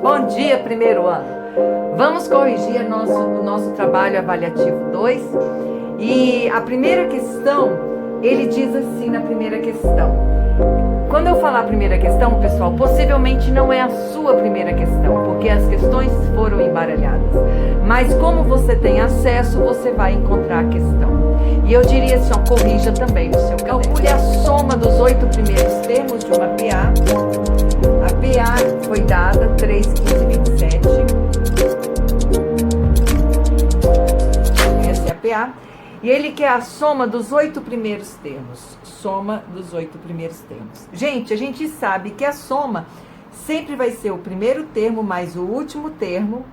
Bom dia, primeiro ano. Vamos corrigir o nosso trabalho avaliativo 2. E a primeira questão, ele diz assim na primeira questão. Quando eu falar a primeira questão, pessoal, possivelmente não é a sua primeira questão, porque as questões foram embaralhadas. Mas como você tem acesso, você vai encontrar a questão. E eu diria assim, ó, corrija também no seu caderno. Calcule a soma dos 8 primeiros termos de uma PA. A PA foi dada 3, 15, 27. Essa é a PA. E ele quer a soma dos 8 primeiros termos. Soma dos 8 primeiros termos. Gente, a gente sabe que a soma sempre vai ser o primeiro termo mais o último termo,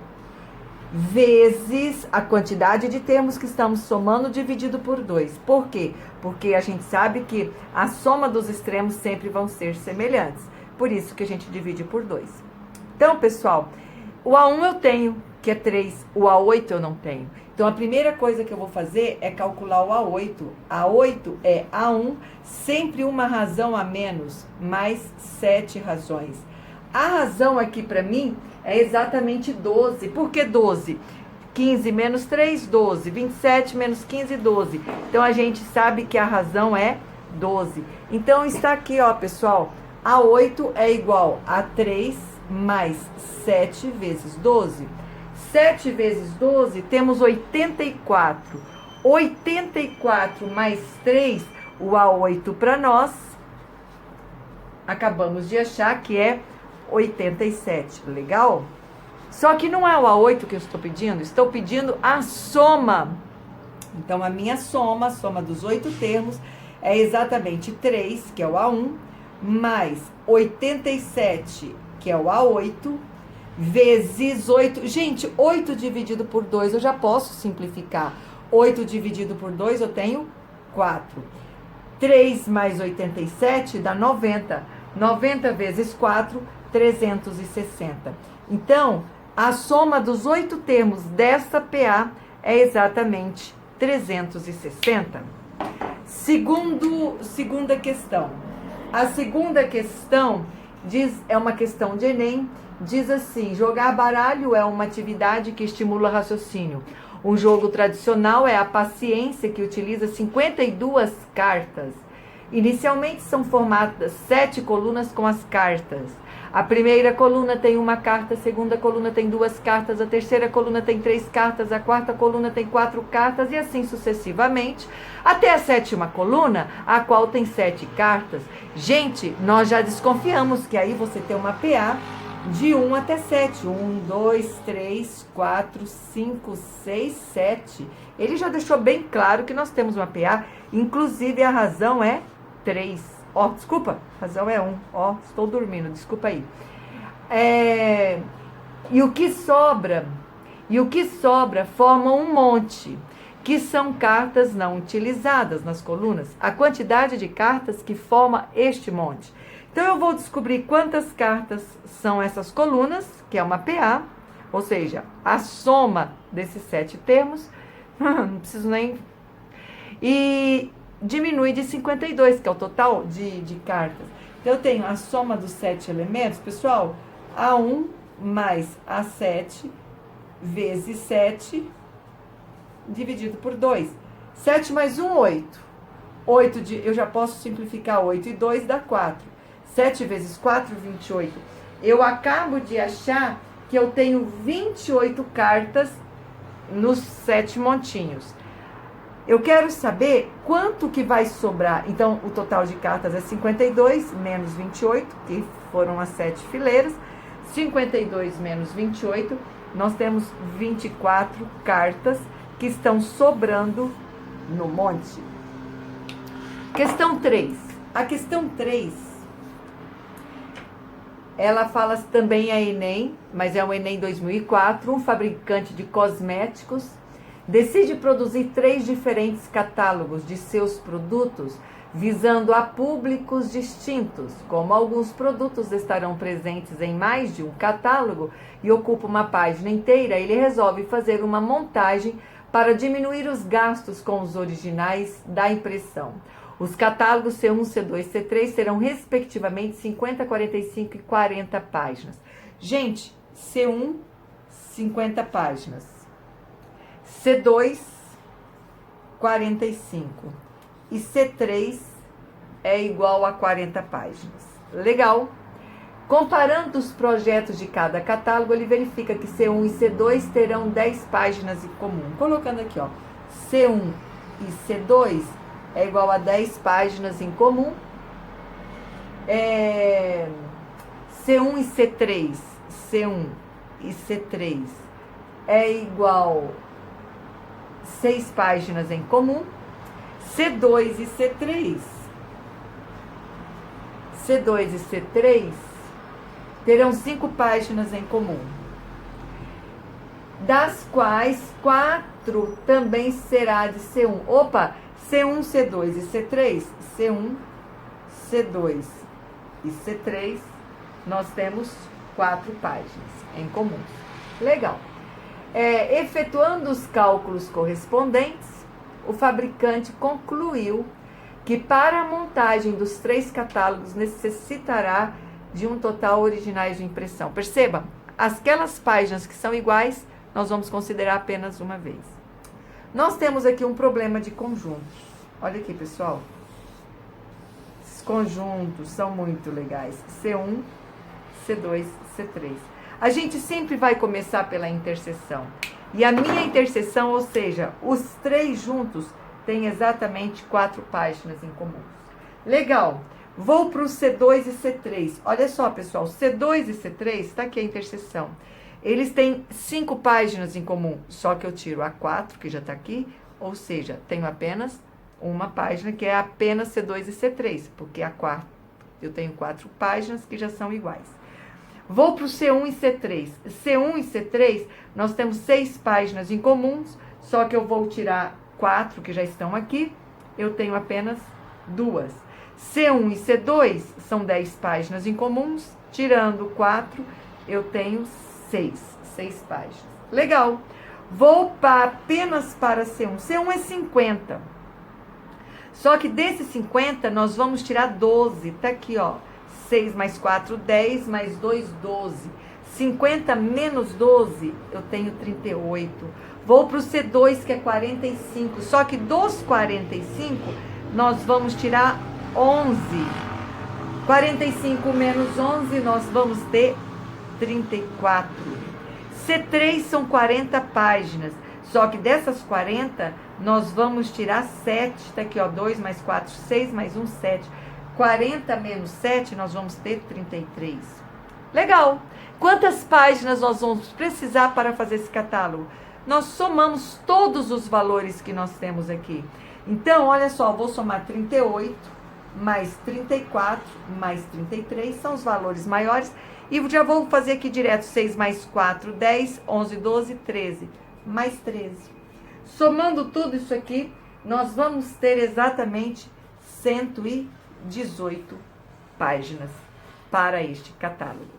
vezes a quantidade de termos que estamos somando dividido por 2. Por quê? Porque a gente sabe que a soma dos extremos sempre vão ser semelhantes. Por isso que a gente divide por 2. Então, pessoal, o A1 eu tenho, que é 3. O A8 eu não tenho. Então, a primeira coisa que eu vou fazer é calcular o A8. A8 é A1, sempre uma razão a menos, mais 7 razões. A razão aqui para mim é exatamente 12. Por que 12? 15 menos 3, 12. 27 menos 15, 12. Então, a gente sabe que a razão é 12. Então, está aqui, ó, pessoal. A8 é igual a 3 mais 7 vezes 12. 7 vezes 12, temos 84. 84 mais 3, o A8 para nós, acabamos de achar que é 87. Legal? Só que não é o A8 que eu estou pedindo a soma. Então, a minha soma, a soma dos 8 termos, é exatamente 3, que é o A1, mais 87, que é o A8, vezes 8. Gente, 8 dividido por 2 eu já posso simplificar. 8 dividido por 2 eu tenho 4. 3 mais 87 dá 90. 90 vezes 4, 360. Então, a soma dos 8 termos dessa PA é exatamente 360. Segunda questão. A segunda questão é uma questão de Enem. Diz assim: jogar baralho é uma atividade que estimula raciocínio. Um jogo tradicional é a paciência, que utiliza 52 cartas. Inicialmente são formadas 7 colunas com as cartas. A primeira coluna tem uma carta, a segunda coluna tem 2 cartas, a terceira coluna tem 3 cartas, a quarta coluna tem 4 cartas e assim sucessivamente, até a 7ª coluna, a qual tem 7 cartas. Gente, nós já desconfiamos que aí você tem uma PA de 1 até 7. 1, 2, 3, 4, 5, 6, 7. Ele já deixou bem claro que nós temos uma PA, inclusive a razão é 3. Ó, desculpa, a razão é 1. Ó, estou dormindo, desculpa aí. E o que sobra forma um monte, que são cartas não utilizadas nas colunas. A quantidade de cartas que forma este monte. Então, eu vou descobrir quantas cartas são essas colunas, que é uma PA, ou seja, a soma desses 7 termos, não preciso nem... E diminui de 52, que é o total de cartas. Então, eu tenho a soma dos 7 elementos, pessoal, A1 mais A7 vezes 7 dividido por 2. 7 mais 1, 8. Eu já posso simplificar 8 e 2 dá 4. 7 vezes 4, 28. Eu acabo de achar que eu tenho 28 cartas nos 7 montinhos. Eu quero saber quanto que vai sobrar. Então, o total de cartas é 52 menos 28, que foram as 7 fileiras. 52 menos 28, nós temos 24 cartas que estão sobrando no monte. Questão 3. A questão 3, ela fala também a Enem, mas é o Enem 2004. Um fabricante de cosméticos decide produzir 3 diferentes catálogos de seus produtos, visando a públicos distintos. Como alguns produtos estarão presentes em mais de um catálogo e ocupam uma página inteira, ele resolve fazer uma montagem para diminuir os gastos com os originais da impressão. Os catálogos C1, C2 e C3 terão, respectivamente, 50, 45 e 40 páginas. Gente, C1, 50 páginas. C2, 45. E C3 é igual a 40 páginas. Legal? Comparando os projetos de cada catálogo, ele verifica que C1 e C2 terão 10 páginas em comum. Colocando aqui, ó, C1 e C2 é igual a 10 páginas em comum. C1 e C3, C1 e C3 é igual 6 páginas em comum. C2 e C3 terão 5 páginas em comum, das quais 4 também será de C1. Opa, C1, C2 e C3, C1, C2 e C3, nós temos 4 páginas em comum. Legal. Efetuando os cálculos correspondentes, o fabricante concluiu que para a montagem dos 3 catálogos necessitará de um total originais de impressão. Perceba, aquelas páginas que são iguais, nós vamos considerar apenas uma vez. Nós temos aqui um problema de conjuntos. Olha aqui, pessoal. Esses conjuntos são muito legais. C1, C2, C3. A gente sempre vai começar pela interseção. E a minha interseção, ou seja, os 3 juntos, têm exatamente 4 páginas em comum. Legal. Vou para o C2 e C3. Olha só, pessoal, C2 e C3, está aqui a interseção. Eles têm 5 páginas em comum, só que eu tiro a 4, que já está aqui, ou seja, tenho apenas uma página, que é apenas C2 e C3, porque a 4, eu tenho 4 páginas que já são iguais. Vou para o C1 e C3. C1 e C3, nós temos 6 páginas em comuns, só que eu vou tirar 4 que já estão aqui, eu tenho apenas 2. C1 e C2 são 10 páginas em comuns, tirando 4, eu tenho 6 páginas. Legal. Vou apenas para C1. C1 é 50. Só que desses 50, nós vamos tirar 12. Tá aqui, ó. 6 mais 4, 10, mais 2, 12. 50 menos 12, eu tenho 38. Vou para o C2, que é 45. Só que dos 45, nós vamos tirar 11. 45 menos 11, nós vamos ter 34. C3 são 40 páginas. Só que dessas 40, nós vamos tirar 7. Tá aqui, ó. 2 mais 4, 6 mais 1, 7. 40 menos 7, nós vamos ter 33. Legal. Quantas páginas nós vamos precisar para fazer esse catálogo? Nós somamos todos os valores que nós temos aqui. Então, olha só, vou somar 38, mais 34, mais 33, são os valores maiores. E já vou fazer aqui direto, 6 mais 4, 10, 11, 12, 13, mais 13. Somando tudo isso aqui, nós vamos ter exatamente 118 páginas para este catálogo.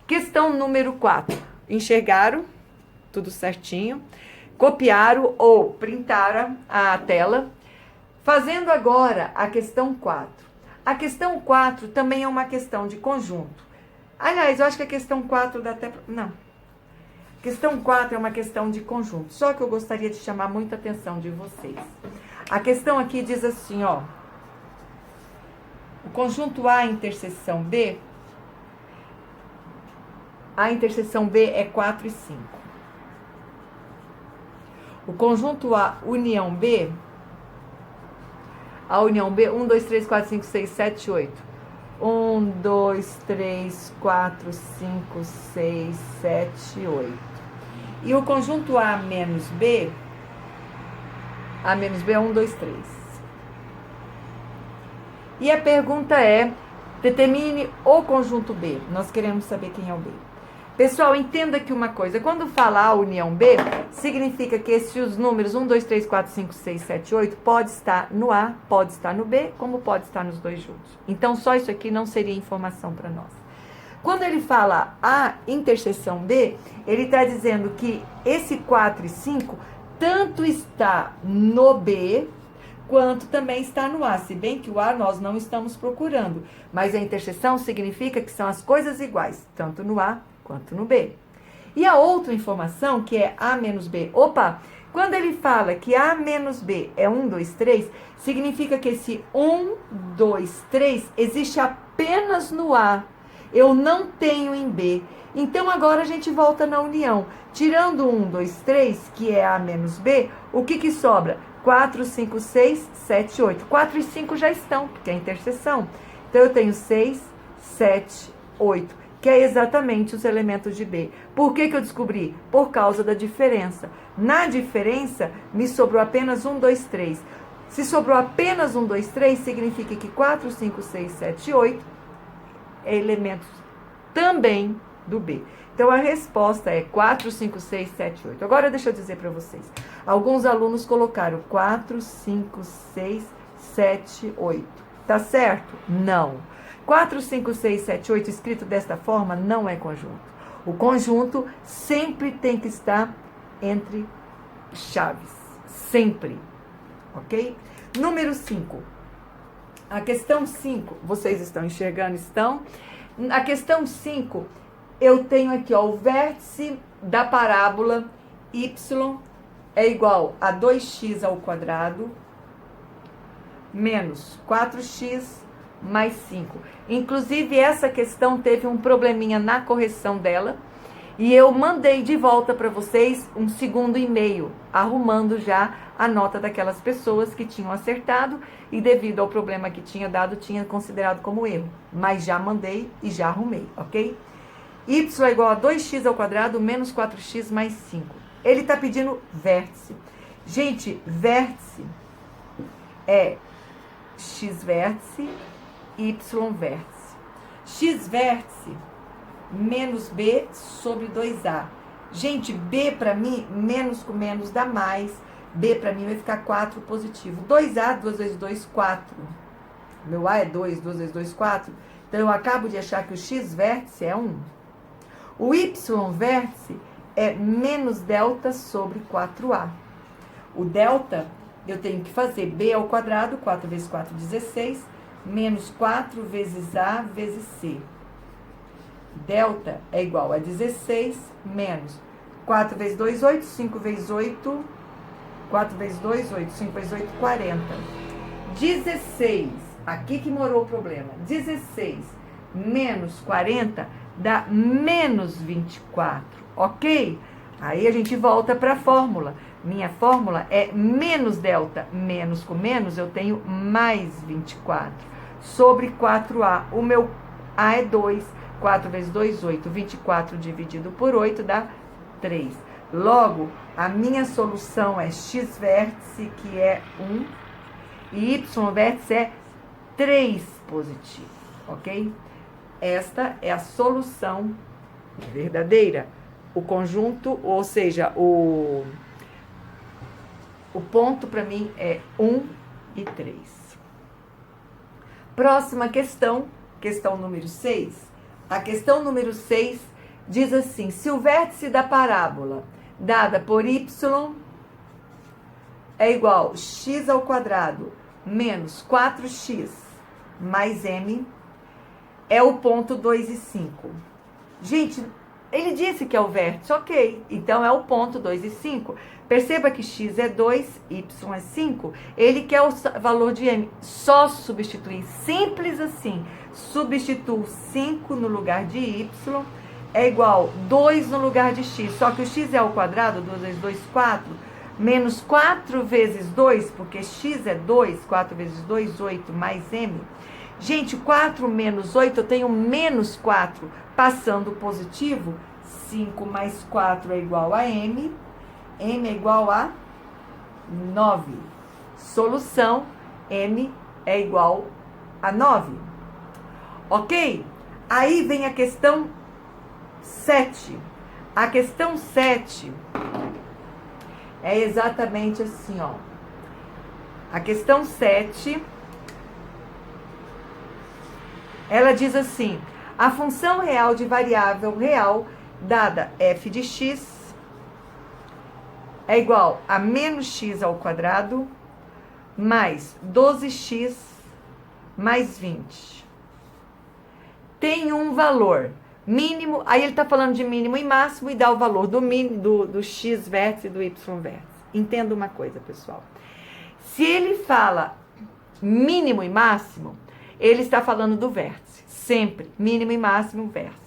Questão número 4. Enxergaram? Tudo certinho. Copiaram ou printaram a tela. Fazendo agora a questão 4. A questão 4 também é uma questão de conjunto. Aliás, eu acho que a questão 4 dá até... Não. A questão 4 é uma questão de conjunto. Só que eu gostaria de chamar muita atenção de vocês. A questão aqui diz assim, ó. O conjunto A interseção B, a interseção B é 4 e 5. O conjunto A união B, a união B, 1, 2, 3, 4, 5, 6, 7, 8. 1, 2, 3, 4, 5, 6, 7, 8. E o conjunto A menos B é 1, 2, 3. E a pergunta é, determine o conjunto B. Nós queremos saber quem é o B. Pessoal, entenda aqui uma coisa. Quando fala A união B, significa que esses números 1, 2, 3, 4, 5, 6, 7, 8 pode estar no A, pode estar no B, como pode estar nos dois juntos. Então, só isso aqui não seria informação para nós. Quando ele fala A interseção B, ele está dizendo que esse 4 e 5 tanto está no B, quanto também está no A, se bem que o A nós não estamos procurando, mas a interseção significa que são as coisas iguais, tanto no A quanto no B. E a outra informação, que é A menos B, opa, quando ele fala que A menos B é 1, 2, 3, significa que esse 1, 2, 3 existe apenas no A, eu não tenho em B. Então agora a gente volta na união, tirando 1, 2, 3, que é A menos B, o que sobra? 4, 5, 6, 7, 8. 4 e 5 já estão, porque é a interseção. Então, eu tenho 6, 7, 8, que é exatamente os elementos de B. Por que eu descobri? Por causa da diferença. Na diferença, me sobrou apenas 1, 2, 3. Se sobrou apenas 1, 2, 3, significa que 4, 5, 6, 7, 8 é elementos também do B. Então, a resposta é 4, 5, 6, 7, 8. Agora, deixa eu dizer para vocês. Alguns alunos colocaram 4, 5, 6, 7, 8. Tá certo? Não. 4, 5, 6, 7, 8 escrito desta forma não é conjunto. O conjunto sempre tem que estar entre chaves. Sempre. Ok? Número 5. A questão 5, vocês estão enxergando? Estão? A questão 5... eu tenho aqui, ó, o vértice da parábola y é igual a 2x ao quadrado menos 4x mais 5. Inclusive, essa questão teve um probleminha na correção dela e eu mandei de volta para vocês um segundo e-mail, arrumando já a nota daquelas pessoas que tinham acertado e devido ao problema que tinha dado, tinha considerado como erro. Mas já mandei e já arrumei, ok? Y é igual a 2x ao quadrado menos 4x mais 5. Ele está pedindo vértice. Gente, vértice é x vértice, y vértice. X vértice menos b sobre 2a. Gente, b para mim, menos com menos dá mais. B para mim vai ficar 4 positivo. 2a, 2 vezes 2, 4. Meu a é 2, 2 vezes 2, 4. Então, eu acabo de achar que o x vértice é 1. O y vértice é menos delta sobre 4a. O delta, eu tenho que fazer b ao quadrado, 4 vezes 4, 16, menos 4 vezes a vezes c. Delta é igual a 16 menos 4 vezes 2, 8, 5 vezes 8, 4 vezes 2, 8, 5 vezes 8, 40. 16, aqui que morou o problema, 16 menos 40 dá menos 24, ok? Aí a gente volta para a fórmula. Minha fórmula é menos delta, menos com menos, eu tenho mais 24. Sobre 4A, o meu A é 2, 4 vezes 2, 8, 24 dividido por 8 dá 3. Logo, a minha solução é x vértice, que é 1, e y vértice é 3 positivo, ok? Esta é a solução verdadeira. O conjunto, ou seja, o ponto para mim é 1 e 3. Próxima questão, questão número 6. A questão número 6 diz assim: se o vértice da parábola dada por y é igual a x ao quadrado menos 4x mais m, é o ponto 2 e 5. Gente, ele disse que é o vértice, ok. Então, é o ponto 2 e 5. Perceba que x é 2, y é 5. Ele quer o valor de m. Só substituir. Simples assim. Substituo 5 no lugar de y. É igual 2 no lugar de x. Só que o x é ao quadrado, 2 vezes 2, 4. Menos 4 vezes 2, porque x é 2. 4 vezes 2, 8, mais m. Gente, 4 menos 8, eu tenho menos 4. Passando positivo, 5 mais 4 é igual a m. M é igual a 9. Solução, m é igual a 9. Ok? Aí vem a questão 7. A questão 7 é exatamente assim, ó. A questão 7... ela diz assim: a função real de variável real dada f de x é igual a menos x ao quadrado mais 12x mais 20. Tem um valor mínimo, aí ele está falando de mínimo e máximo e dá o valor do mínimo, do x vértice e do y vértice. Entenda uma coisa, pessoal. Se ele fala mínimo e máximo, ele está falando do vértice. Sempre, mínimo e máximo, vértice.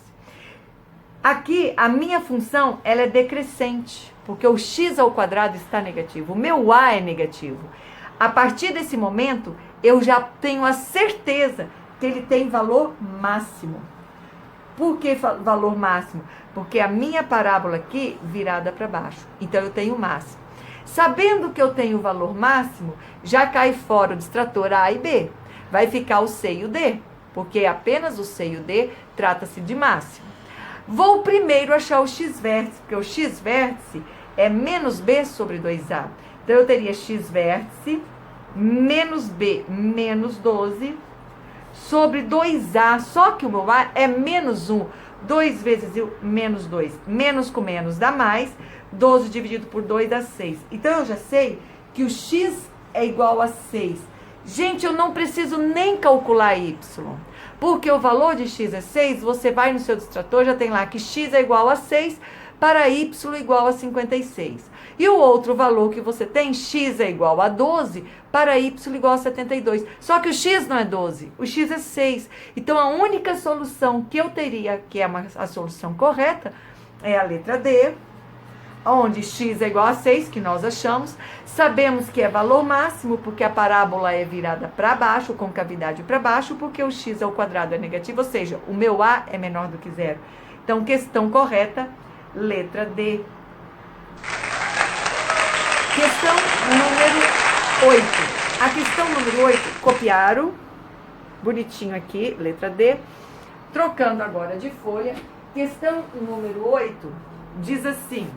Aqui, a minha função, ela é decrescente, porque o x ao quadrado está negativo. O meu a é negativo. A partir desse momento, eu já tenho a certeza que ele tem valor máximo. Por que valor máximo? Porque a minha parábola aqui virada para baixo. Então, eu tenho máximo. Sabendo que eu tenho o valor máximo, já cai fora o distrator A e B. Vai ficar o C e o D, porque apenas o C e o D trata-se de máximo. Vou primeiro achar o x vértice, porque o x vértice é menos B sobre 2A. Então, eu teria x vértice menos B menos 12 sobre 2A, só que o meu A é menos 1. 2 vezes menos 2. Menos com menos dá mais. 12 dividido por 2 dá 6. Então, eu já sei que o x é igual a 6. Gente, eu não preciso nem calcular y. Porque o valor de x é 6, você vai no seu distrator, já tem lá que x é igual a 6 para y igual a 56. E o outro valor que você tem, x é igual a 12 para y igual a 72. Só que o x não é 12, o x é 6. Então, a única solução que eu teria, que é a solução correta, é a letra D, onde x é igual a 6, que nós achamos. Sabemos que é valor máximo, porque a parábola é virada para baixo, com cavidade para baixo, porque o x ao quadrado é negativo, ou seja, o meu a é menor do que zero. Então, questão correta, letra D. Questão número 8. A questão número 8, copiaram, bonitinho aqui, letra D. Trocando agora de folha, questão número 8 diz assim: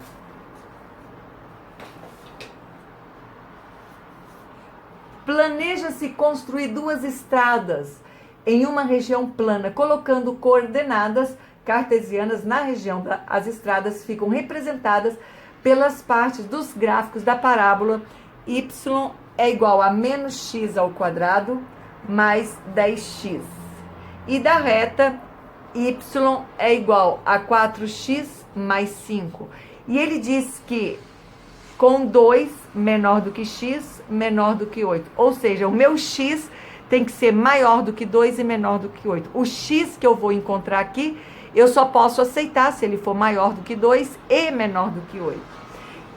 planeja-se construir 2 estradas em uma região plana, colocando coordenadas cartesianas na região. As estradas ficam representadas pelas partes dos gráficos da parábola y é igual a menos x ao quadrado mais 10x. E da reta y é igual a 4x mais 5. E ele diz que com 2 menor do que x, menor do que 8. Ou seja, o meu x tem que ser maior do que 2 e menor do que 8. O x que eu vou encontrar aqui, eu só posso aceitar se ele for maior do que 2 e menor do que 8.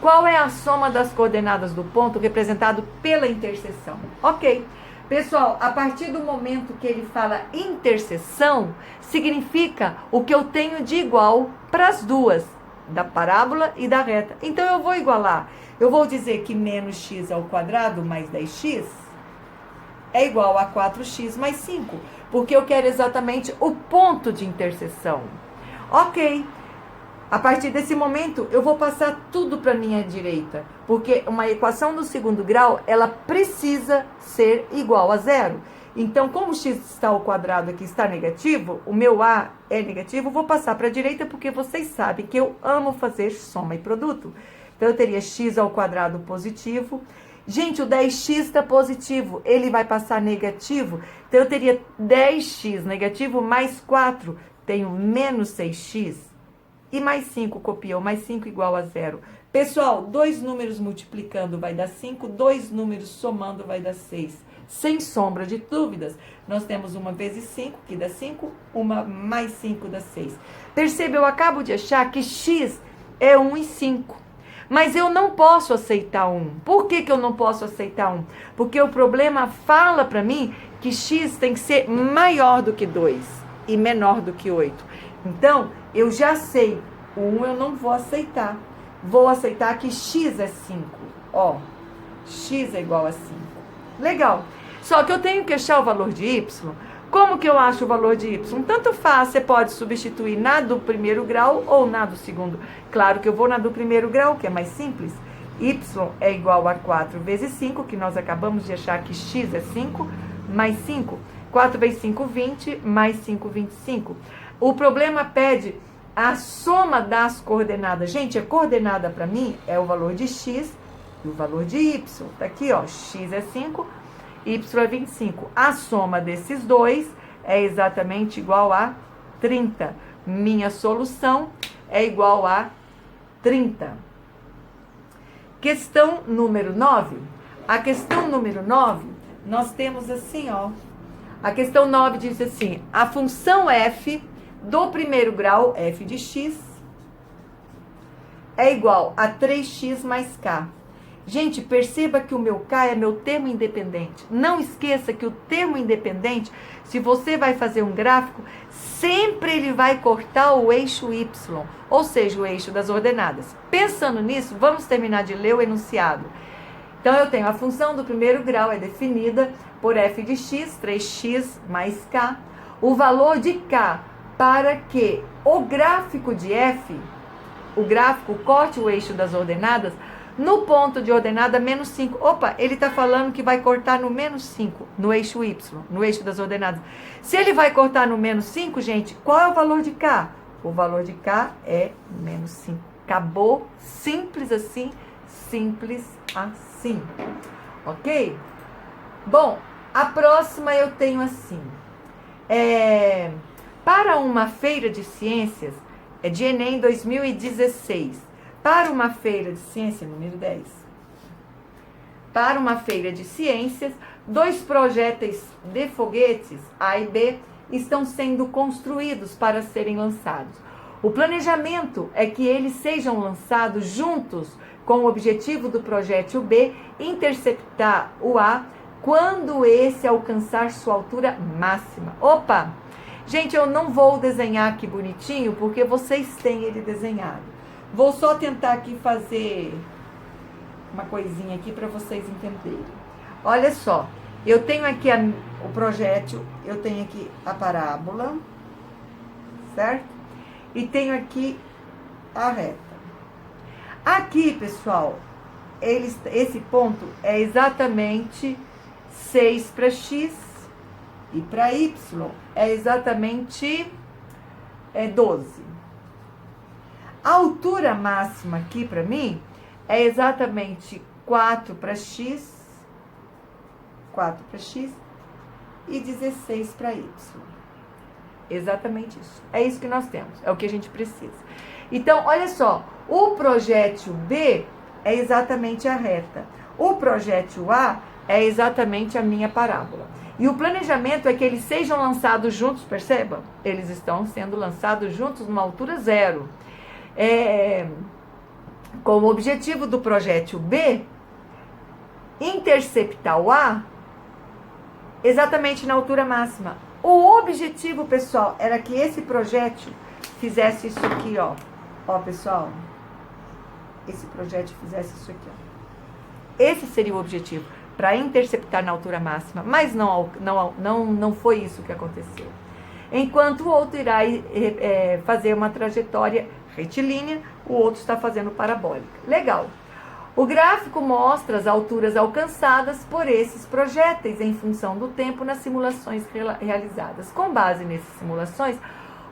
Qual é a soma das coordenadas do ponto representado pela interseção? Ok. Pessoal, a partir do momento que ele fala interseção, significa o que eu tenho de igual para as duas, da parábola e da reta. Então, eu vou igualar. Eu vou dizer que menos x ao quadrado mais 10x é igual a 4x mais 5, porque eu quero exatamente o ponto de interseção. Ok. A partir desse momento, eu vou passar tudo para a minha direita, porque uma equação do segundo grau, ela precisa ser igual a zero. Então, como x está ao quadrado aqui está negativo, o meu a é negativo, vou passar para a direita, porque vocês sabem que eu amo fazer soma e produto. Então, eu teria x ao quadrado positivo. Gente, o 10x está positivo, ele vai passar negativo. Então, eu teria 10x negativo mais 4, tenho menos 6x. E mais 5, copiou, mais 5 igual a zero. Pessoal, 2 números multiplicando vai dar 5, 2 números somando vai dar 6. Sem sombra de dúvidas, nós temos 1 vezes 5, que dá 5, 1 mais 5 dá 6. Perceba, eu acabo de achar que x é 1 e 5. Mas eu não posso aceitar 1. Por que eu não posso aceitar 1? Porque o problema fala para mim que x tem que ser maior do que 2 e menor do que 8. Então, eu já sei, o 1 eu não vou aceitar. Vou aceitar que x é 5. Ó, x é igual a 5. Legal. Só que eu tenho que achar o valor de y. Como que eu acho o valor de y? Tanto faz, você pode substituir na do primeiro grau ou na do segundo. Claro que eu vou na do primeiro grau, que é mais simples. Y é igual a 4 vezes 5, que nós acabamos de achar que x é 5, mais 5. 4 vezes 5, 20, mais 5, 25. O problema pede a soma das coordenadas. Gente, a coordenada para mim é o valor de x E o valor de y, tá aqui, ó, x é 5, y é 25. A soma desses dois é exatamente igual a 30. Minha solução é igual a 30. Questão número 9. A questão número 9, nós temos assim, ó. A questão 9 diz assim: a função f do primeiro grau, f de x, é igual a 3x mais k. Gente, perceba que o meu k é meu termo independente. Não esqueça que o termo independente, se você vai fazer um gráfico, sempre ele vai cortar o eixo y, ou seja, o eixo das ordenadas. Pensando nisso, vamos terminar de ler o enunciado. Então, eu tenho a função do primeiro grau é definida por f de x, 3x mais k. O valor de k para que o gráfico de f, o gráfico corte o eixo das ordenadas, no ponto de ordenada menos 5. Opa, ele está falando que vai cortar no menos 5, no eixo y, no eixo das ordenadas. Se ele vai cortar no menos 5, gente, qual é o valor de k? O valor de k é menos 5. Acabou, simples assim, simples assim. Ok? Bom, a próxima eu tenho assim. Para uma feira de ciências, de Enem 2016. Para uma feira de ciência, número 10. Para uma feira de ciências, 2 projéteis de foguetes, A e B, estão sendo construídos para serem lançados. O planejamento é que eles sejam lançados juntos com o objetivo do projétil B interceptar o A quando esse alcançar sua altura máxima. Opa! Gente, eu não vou desenhar aqui bonitinho, porque vocês têm ele desenhado. Vou só tentar aqui fazer uma coisinha aqui para vocês entenderem. Olha só, eu tenho aqui o projétil, eu tenho aqui a parábola, certo? E tenho aqui a reta. Aqui, pessoal, esse ponto é exatamente 6 para x e para y é exatamente 12. A altura máxima aqui para mim é exatamente 4 para x e 16 para y. Exatamente isso. É isso que nós temos, é o que a gente precisa. Então, olha só, o projétil B é exatamente a reta. O projétil A é exatamente a minha parábola. E o planejamento é que eles sejam lançados juntos, perceba? Eles estão sendo lançados juntos numa altura 0. Com o objetivo do projétil B interceptar o A exatamente na altura máxima. O objetivo, pessoal, era que esse projétil fizesse isso aqui, ó. Ó, pessoal, esse projétil fizesse isso aqui, ó. Esse seria o objetivo, para interceptar na altura máxima, mas não foi isso que aconteceu. Enquanto o outro irá fazer uma trajetória retilínea, o outro está fazendo parabólica. Legal. O gráfico mostra as alturas alcançadas por esses projéteis em função do tempo nas simulações realizadas. Com base nessas simulações,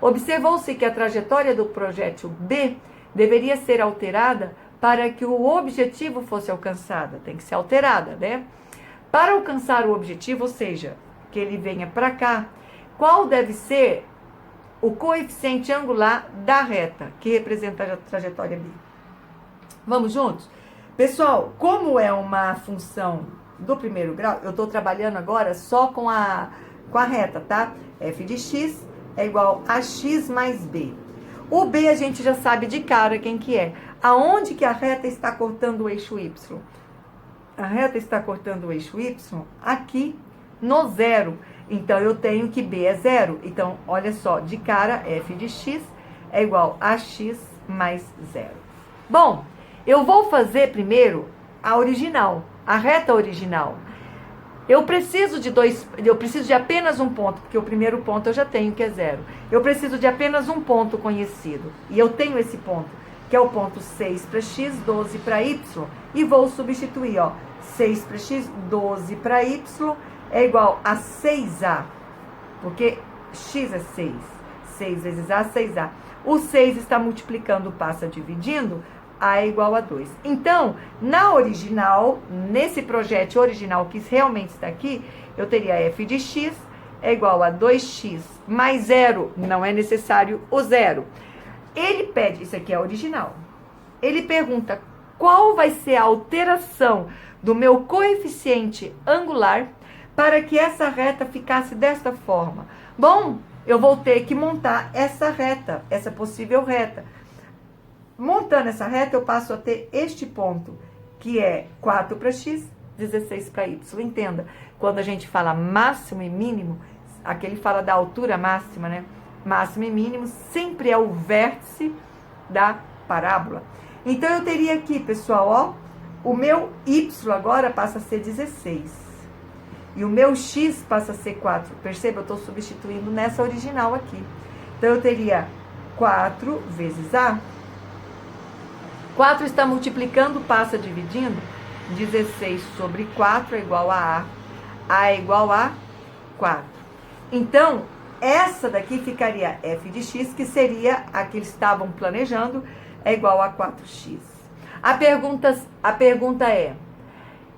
observou-se que a trajetória do projétil B deveria ser alterada para que o objetivo fosse alcançado. Tem que ser alterada, né? Para alcançar o objetivo, ou seja, que ele venha para cá, qual deve ser o coeficiente angular da reta, que representa a trajetória B? Vamos juntos? Pessoal, como é uma função do primeiro grau, eu estou trabalhando agora só com a reta, tá? F de x é igual a x mais b. O b a gente já sabe de cara quem que é. Aonde que a reta está cortando o eixo y? A reta está cortando o eixo y aqui no 0. Então, eu tenho que b é 0. Então, olha só, de cara, f de x é igual a x mais 0. Bom, eu vou fazer primeiro a original, a reta original. Eu preciso de apenas um ponto, porque o primeiro ponto eu já tenho, que é 0. Eu preciso de apenas um ponto conhecido. E eu tenho esse ponto, que é o ponto 6 para x, 12 para y. E vou substituir, ó, 6 para x, 12 para y é igual a 6a. Porque x é 6. 6 vezes a, 6a. O 6 está multiplicando, passa dividindo. A é igual a 2. Então, na original, nesse projétil original que realmente está aqui, eu teria f de x é igual a 2x mais 0. Não é necessário o zero. Ele pede, isso aqui é original. Ele pergunta qual vai ser a alteração do meu coeficiente angular para que essa reta ficasse desta forma. Bom, eu vou ter que montar essa reta, essa possível reta. Montando essa reta, eu passo a ter este ponto, que é 4 para x, 16 para y. Entenda, quando a gente fala máximo e mínimo, aqui ele fala da altura máxima, né? Máximo e mínimo sempre é o vértice da parábola. Então, eu teria aqui, pessoal, ó, o meu y agora passa a ser 16. E o meu x passa a ser 4. Perceba, eu estou substituindo nessa original aqui. Então, eu teria 4 vezes a. 4 está multiplicando, passa dividindo. 16 sobre 4 é igual a A. A é igual a 4. Então, essa daqui ficaria f de x, que seria a que eles estavam planejando, é igual a 4x. A pergunta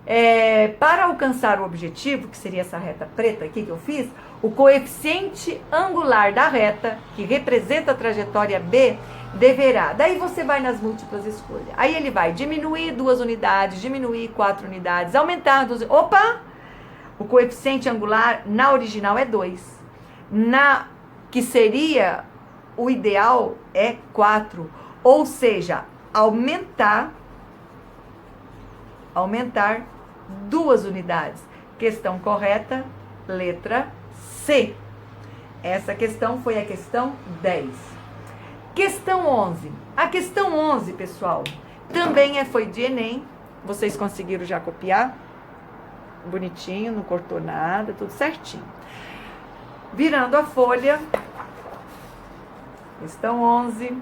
é, para alcançar o objetivo, que seria essa reta preta aqui que eu fiz, o coeficiente angular da reta, que representa a trajetória B, deverá. Daí você vai nas múltiplas escolhas. Aí ele vai diminuir 2 unidades, diminuir 4 unidades, aumentar 2. Opa! O coeficiente angular na original é 2. Na que seria o ideal é 4. Ou seja, aumentar 2 unidades. Questão correta, letra C. Essa questão foi a questão 10. Questão 11. A questão 11, pessoal, também foi de Enem. Vocês conseguiram já copiar? Bonitinho, não cortou nada, tudo certinho. Virando a folha. Questão 11.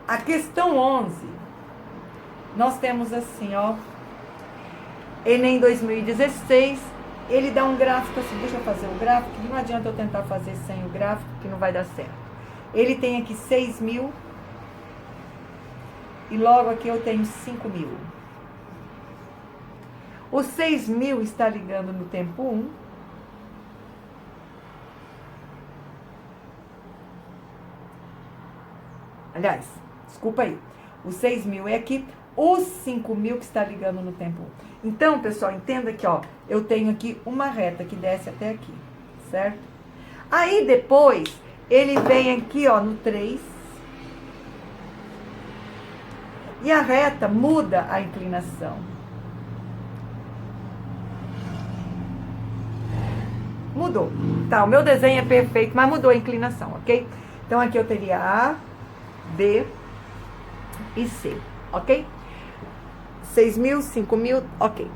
A questão 11, nós temos assim, ó. Enem 2016, ele dá um gráfico assim, deixa eu fazer o gráfico, que não adianta eu tentar fazer sem o gráfico, que não vai dar certo. Ele tem aqui 6.000 e logo aqui eu tenho 5.000. O 6.000 está ligando no tempo 1. Aliás, desculpa aí. O 6.000 é aqui. Os 5.000 que está ligando no tempo 1. Então, pessoal, entenda que, ó, eu tenho aqui uma reta que desce até aqui, certo? Aí, depois, ele vem aqui, ó, no 3. E a reta muda a inclinação. Mudou. Tá, o meu desenho é perfeito, mas mudou a inclinação, ok? Então, aqui eu teria A, B e C, ok? 6.000, 5.000, ok.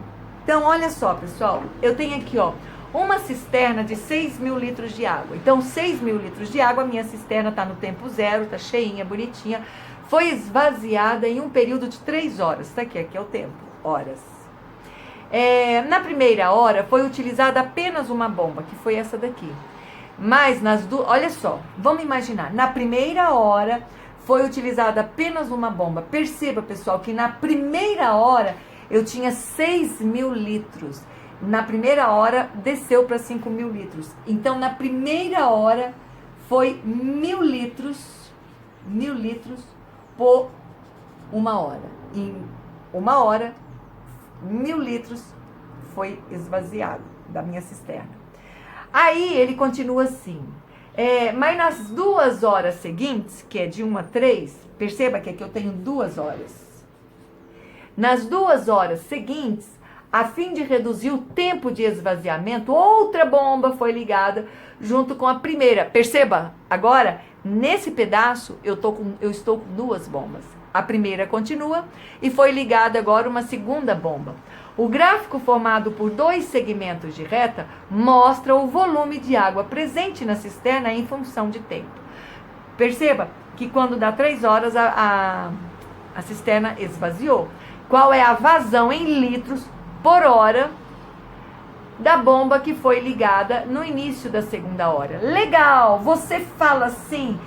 Então, olha só, pessoal. Eu tenho aqui, ó, uma cisterna de 6.000 litros de água. Então, 6.000 litros de água, a minha cisterna tá no tempo zero, tá cheinha, bonitinha. Foi esvaziada em um período de 3 horas. Tá aqui é o tempo, horas. Na primeira hora, foi utilizada apenas uma bomba, que foi essa daqui. Mas nas duas, olha só, vamos imaginar, na primeira hora foi utilizada apenas uma bomba. Perceba, pessoal, que na primeira hora eu tinha 6.000 litros. Na primeira hora desceu para 5.000 litros. Então, na primeira hora foi 1.000 litros por uma hora. Em uma hora, 1.000 litros foi esvaziado da minha cisterna. Aí ele continua assim. Mas nas 2 horas seguintes, que é de 1 a 3, perceba que aqui eu tenho 2 horas. Nas 2 horas seguintes, a fim de reduzir o tempo de esvaziamento, outra bomba foi ligada junto com a primeira. Perceba, agora, nesse pedaço, eu estou com 2 bombas. A primeira continua e foi ligada agora uma segunda bomba. O gráfico formado por 2 segmentos de reta mostra o volume de água presente na cisterna em função de tempo. Perceba que quando dá 3 horas a cisterna esvaziou. Qual é a vazão em litros por hora da bomba que foi ligada no início da segunda hora? Legal! Você fala assim,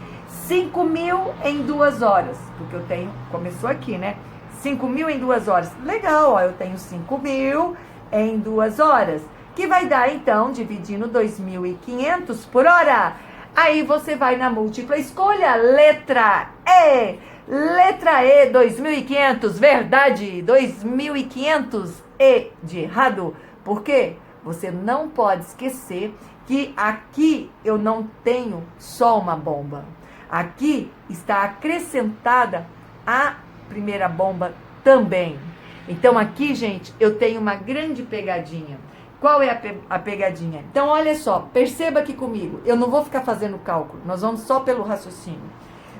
5.000 em 2 horas, porque eu tenho, começou aqui, né? 5.000 em 2 horas. Legal, ó, eu tenho 5.000 em 2 horas, que vai dar, então, dividindo 2.500 por hora. Aí você vai na múltipla escolha, letra E. Letra E, 2.500, verdade, 2.500 E de errado. Por quê? Você não pode esquecer que aqui eu não tenho só uma bomba. Aqui está acrescentada a primeira bomba também. Então aqui, gente, eu tenho uma grande pegadinha. Qual é a pegadinha? Então olha só, perceba aqui comigo. Eu não vou ficar fazendo cálculo, nós vamos só pelo raciocínio.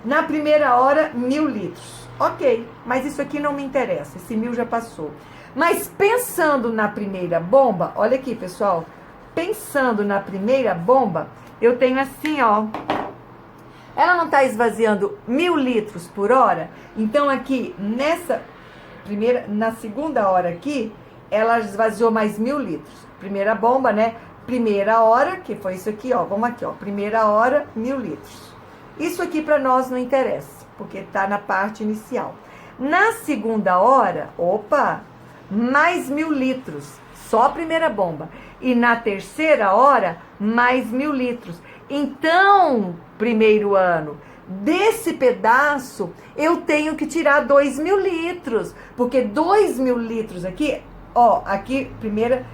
Na primeira hora, 1.000 litros. Ok, mas isso aqui não me interessa, esse 1.000 já passou. Mas pensando na primeira bomba, olha aqui, pessoal. Pensando na primeira bomba, eu tenho assim, ó. Ela não está esvaziando 1.000 litros por hora? Então aqui, na segunda hora aqui, ela esvaziou mais 1.000 litros. Primeira bomba, né? Primeira hora, que foi isso aqui, ó. Vamos aqui, ó. Primeira hora, 1.000 litros. Isso aqui para nós não interessa, porque está na parte inicial. Na segunda hora, opa, mais 1.000 litros, só a primeira bomba. E na terceira hora, mais 1.000 litros. Então, primeiro ano, desse pedaço, eu tenho que tirar 2.000 litros, porque 2.000 litros aqui, ó, aqui, primeira,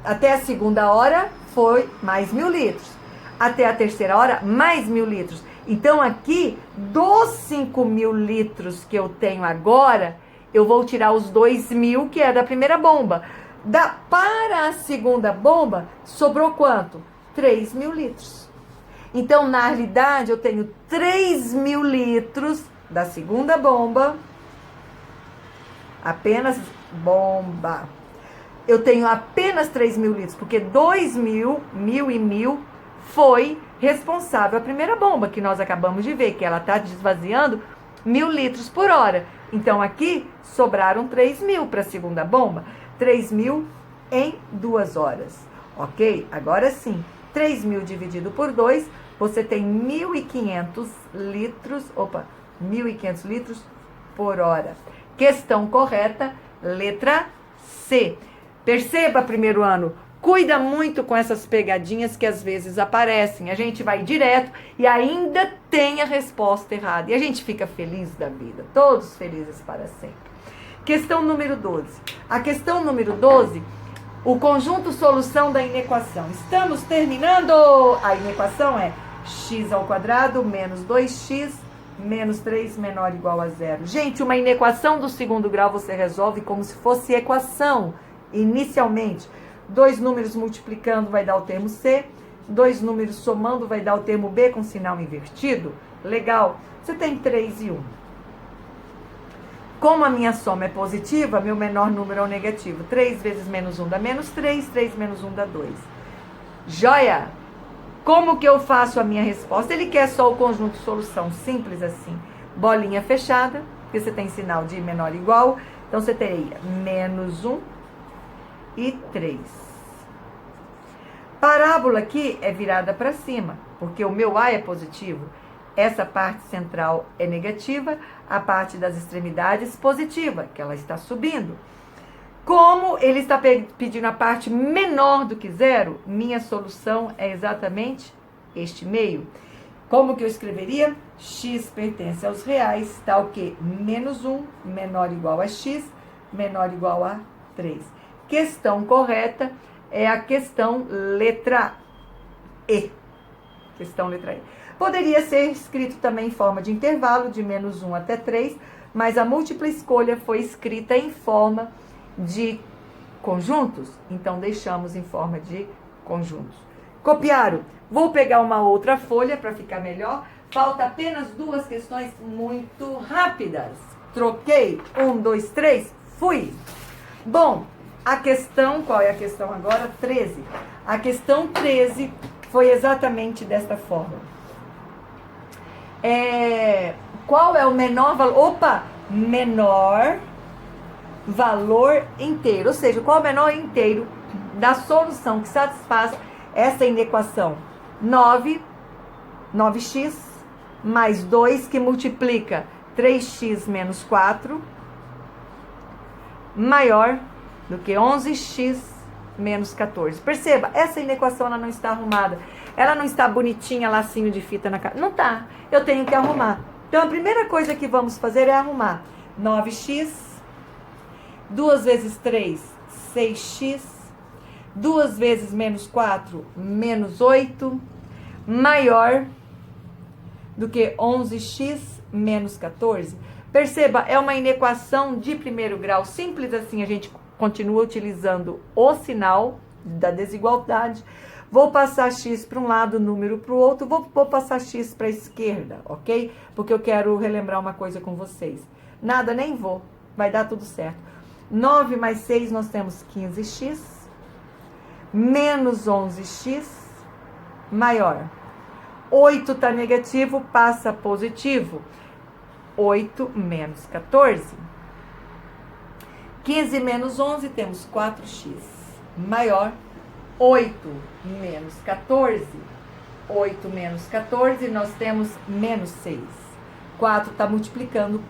até a segunda hora, foi mais 1.000 litros. Até a terceira hora, mais 1.000 litros. Então, aqui, dos 5.000 litros que eu tenho agora, eu vou tirar os 2.000, que é da primeira bomba. Para a segunda bomba, sobrou quanto? 3.000 litros. Então, na realidade, eu tenho 3.000 litros da segunda bomba. Apenas bomba. Eu tenho apenas 3.000 litros, porque 2.000, 1.000 e 1.000 foi responsável a primeira bomba, que nós acabamos de ver, que ela está desvaziando 1.000 litros por hora. Então, aqui, sobraram 3.000 para a segunda bomba. 3.000 em 2 horas. Ok? Agora sim, 3.000 dividido por 2, você tem 1.500 litros, 1.500 litros por hora. Questão correta, letra C. Perceba, primeiro ano, cuida muito com essas pegadinhas que às vezes aparecem. A gente vai direto e ainda tem a resposta errada. E a gente fica feliz da vida, todos felizes para sempre. Questão número 12. A questão número 12, o conjunto solução da inequação. Estamos terminando. A inequação é x² menos 2x menos 3 menor ou igual a 0. Gente, uma inequação do segundo grau você resolve como se fosse equação. Inicialmente, 2 números multiplicando vai dar o termo C, 2 números somando vai dar o termo B com sinal invertido. Legal. Você tem 3 e 1. Como a minha soma é positiva, meu menor número é o negativo. 3 vezes menos 1 dá menos 3, 3 menos 1 dá 2. Joia! Como que eu faço a minha resposta? Ele quer só o conjunto solução, simples assim. Bolinha fechada, porque você tem sinal de menor ou igual. Então, você teria menos 1 e 3. Parábola aqui é virada para cima, porque o meu A é positivo. Essa parte central é negativa, a parte das extremidades positiva, que ela está subindo. Como ele está pedindo a parte menor do que zero, minha solução é exatamente este meio. Como que eu escreveria? X pertence aos reais, tá o quê? Menos 1, menor ou igual a x, menor ou igual a 3. Questão correta é a questão letra E. Questão letra E. Poderia ser escrito também em forma de intervalo, de menos 1 até 3, mas a múltipla escolha foi escrita em forma de conjuntos, então deixamos em forma de conjuntos. Copiaram? Vou pegar uma outra folha para ficar melhor. Falta apenas 2 questões muito rápidas. Troquei. 1, 2, 3, fui. Bom, a questão, qual é a questão agora? 13. A questão 13 foi exatamente desta forma. Qual é o menor valor? Menor valor inteiro. Ou seja, qual é o menor inteiro da solução que satisfaz essa inequação? 9x mais 2, que multiplica 3x menos 4, maior do que 11x menos 14. Perceba, essa inequação ela não está arrumada. Ela não está bonitinha, lacinho de fita na cara. Não tá. Eu tenho que arrumar. Então, a primeira coisa que vamos fazer é arrumar 9x, 2 vezes 3, 6x, 2 vezes menos 4, menos 8, maior do que 11x menos 14. Perceba, é uma inequação de primeiro grau, simples assim, a gente continua utilizando o sinal da desigualdade. Vou passar x para um lado, número para o outro, vou passar x para a esquerda, ok? Porque eu quero relembrar uma coisa com vocês. Nada, nem vou, vai dar tudo certo. 9 mais 6, nós temos 15x, menos 11x, maior. 8 está negativo, passa positivo. 8 menos 14. 15 menos 11, temos 4x, maior. 8 menos 14. 8 menos 14, nós temos menos 6. 4 está multiplicando,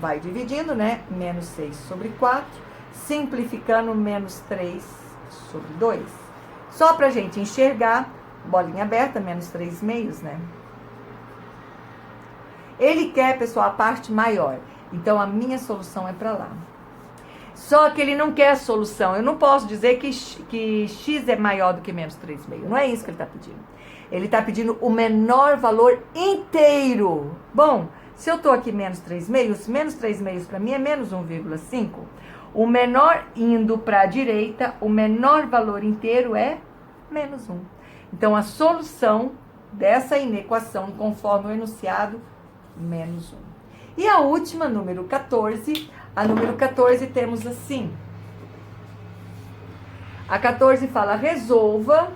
vai dividindo, né? Menos 6 sobre 4. Simplificando, menos 3 sobre 2. Só para a gente enxergar, bolinha aberta, menos 3 meios, né? Ele quer, pessoal, a parte maior. Então, a minha solução é para lá. Só que ele não quer a solução. Eu não posso dizer que x é maior do que menos 3,5. Não é isso que ele está pedindo. Ele está pedindo o menor valor inteiro. Bom, se eu estou aqui menos 3,5, menos 3,5 para mim é menos 1,5. O menor indo para a direita, o menor valor inteiro é menos 1. Então, a solução dessa inequação, conforme o enunciado, menos 1. E a última, número 14, a número 14 temos assim. A 14 fala, resolva,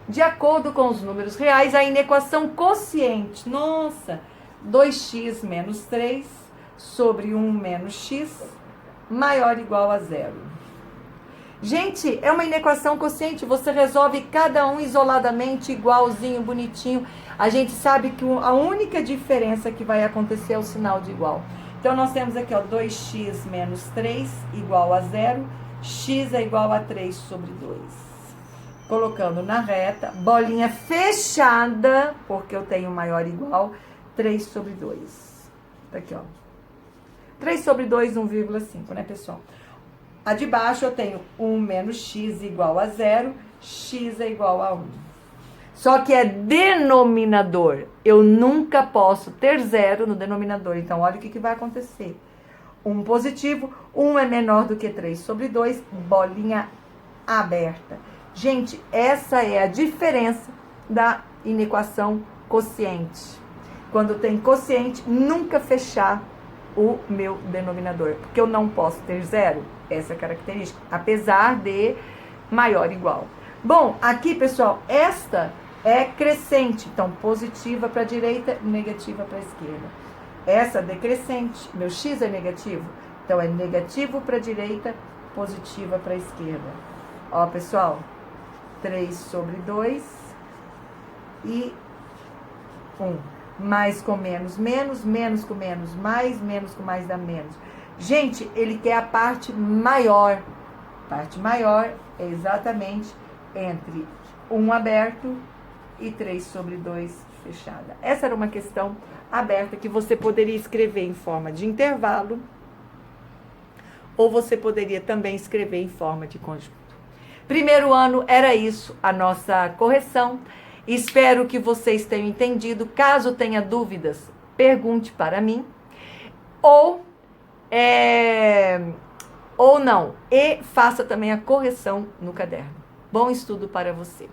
de acordo com os números reais, a inequação quociente. Nossa, 2x menos 3 sobre 1 menos x maior ou igual a 0. Gente, é uma inequação quociente, você resolve cada um isoladamente, igualzinho, bonitinho. A gente sabe que a única diferença que vai acontecer é o sinal de igual. Então, nós temos aqui, ó, 2x menos 3 igual a 0, x é igual a 3 sobre 2. Colocando na reta, bolinha fechada, porque eu tenho maior ou igual, 3 sobre 2. Tá aqui, ó. 3 sobre 2, 1,5, né, pessoal? A de baixo eu tenho 1 menos x igual a 0, x é igual a 1. Só que é denominador. Eu nunca posso ter 0 no denominador. Então, olha o que vai acontecer. 1 positivo, 1 é menor do que 3 sobre 2, bolinha aberta. Gente, essa é a diferença da inequação quociente. Quando tem quociente, nunca fechar o meu denominador, porque eu não posso ter 0, essa é a característica, apesar de maior ou igual. Bom, aqui, pessoal, esta é crescente, então positiva para a direita, negativa para a esquerda. Essa decrescente, meu x é negativo, então é negativo para a direita, positiva para a esquerda. Ó, pessoal, 3 sobre 2 e 1. Mais com menos, menos, menos com menos, menos com mais dá menos. Gente, ele quer a parte maior. Parte maior é exatamente entre 1 aberto e 3 sobre 2 fechada. Essa era uma questão aberta que você poderia escrever em forma de intervalo ou você poderia também escrever em forma de conjunto. Primeiro ano era isso, a nossa correção. Espero que vocês tenham entendido. Caso tenha dúvidas, pergunte para mim. Ou não. E faça também a correção no caderno. Bom estudo para você.